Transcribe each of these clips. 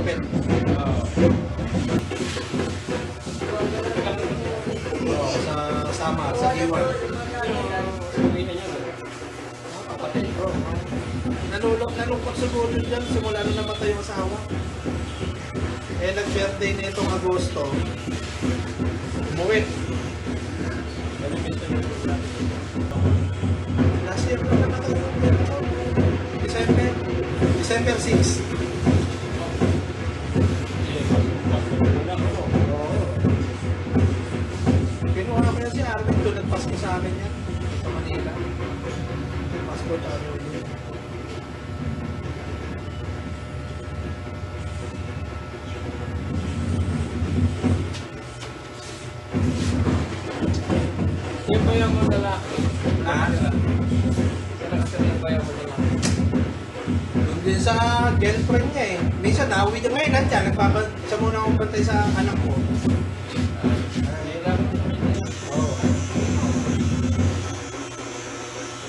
malupit. Sa Samar, sa Iwan. Kapatid ko. Nalungkot siguro dyan simula nung namatay yung asawa. Eh, nag-birthday na itong Agosto. Umuwi. Last year na namatay. December 6. Kinuha ko na si Arvin doon, nagpasko sa amin yan. Sa Manila. Pasko sa amin. Yung ba yung lalaki? Ha? Sila kasi yung ba yung lalaki? Doon din sa girlfriend niya eh. Minsan nauwi niya ngayon, nandiyan. Siya muna akong bantay sa anak ko. Oo.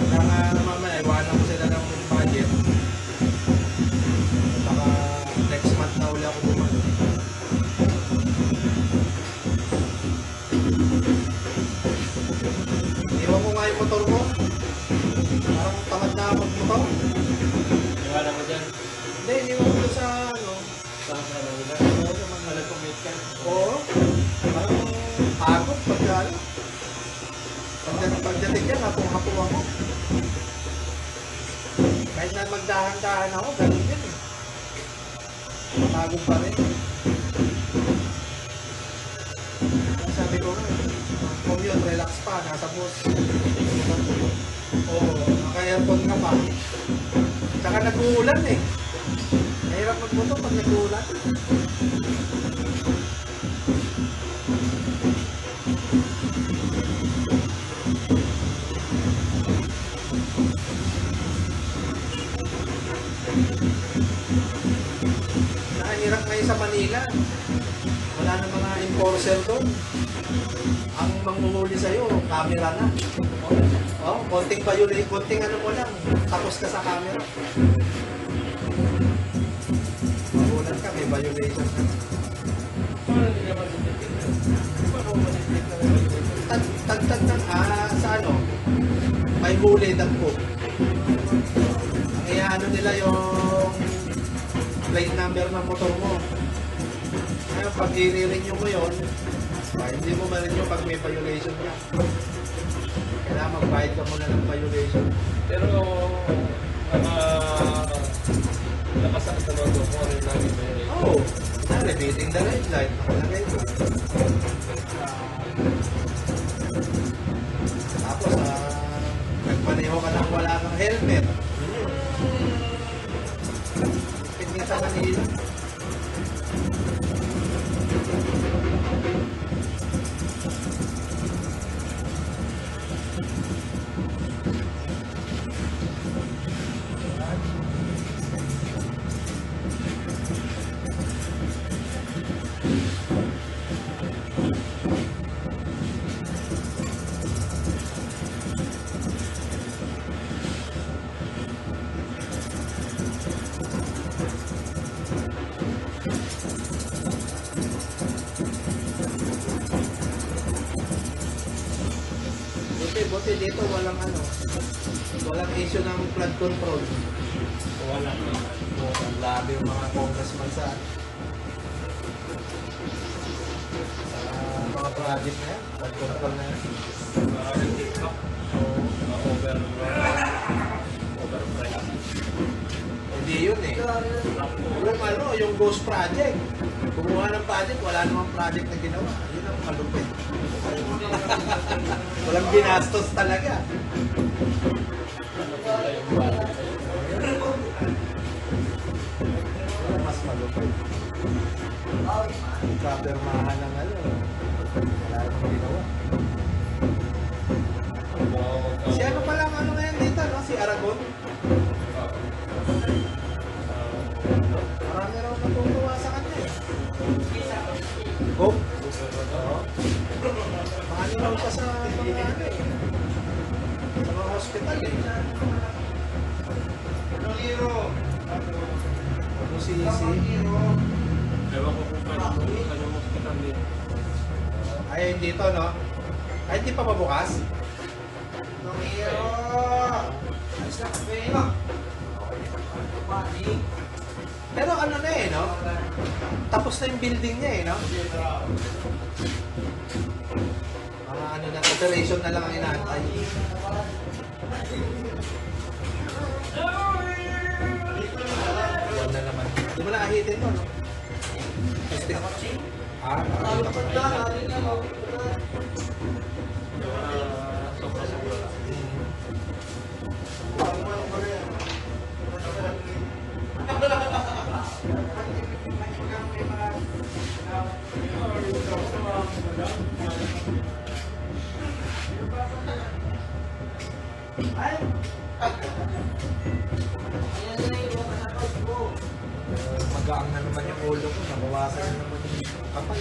Kaya nga mamaya, iwanan ko sila ng budget. Baka next month na uli ako bumalik. Iwan ko nga yung motor ko. Parang tamad na mag-motor. Iwanan mo dyan. Hindi, iniwan ko sa ano. Saan ka na nila? Oo, sa mga Nag-commute ka? Oo. Parang pagod pagka ano. Pagdating dyan, hapong-hapong ako. Kahit na magdahan-dahan ako, ganun din eh. Pagod pa rin. Sabi ko nga, commute, relax pa, nasa bus. Oo, naka-aircon ka pa. Tsaka nag-uulan eh. Mahirap magmotor pag nag-uulan. Nakahirap ngayon sa Manila. Wala na mga enforcer doon. Ang manguhuli sa'yo, camera na. Oh, konting violate, konting ano mo lang, tapos ka sa camera. Magulat ka, may violation ka. Paano nila matitikin? Paano matitikin na Tag, sa ano, may huli dagpo. Ang iyaano nila yung plate number ng motor mo. Ngayon, pag i-renew mo yun, hindi mo ma-renew pag may violation ka. Kailangan magbayad ka muna ng violation. Pero, nakasakit sa mga mo rin lagi ba yun? Oo. Repeating the red light. Nakalagay ko. Tapos, nagmaneho ka nang wala kang helmet. Pit nga sa Manila. Buti dito walang ano, walang issue ng flood control. Wala. Ang labi yung mga congressman sa mga project na yan, flood control na yan. Maraming TikTok. Overprice. Hindi yun eh. Yung ano, yung ghost project. Kumuha ng project, wala namang project na ginawa. Yun ang malupit. Walang ginastos talaga. Mas malupit. Kapirmahan ng ano. Wala namang ginawa. Si ano palang ano ngayon dito, no? Si Aragon. Marami raw natutuwa sa kanya eh. Oh? Oo. Mahali raw siya sa mga ano eh. Sa mga hospital eh. Ano si Ewan ko kung kanyang hospital din. Ayun dito, no? Ay, hindi pa mabukas? Pero ano na eh, no? Tapos na yung building niya eh, no? Mga ano na, operation na lang ang inaantay. Yan na naman. Hindi mo na ahitin mo, no? Ah, Sobra-sobra. magaang na naman yung ulo ko. Nabawasan na naman yung kapal.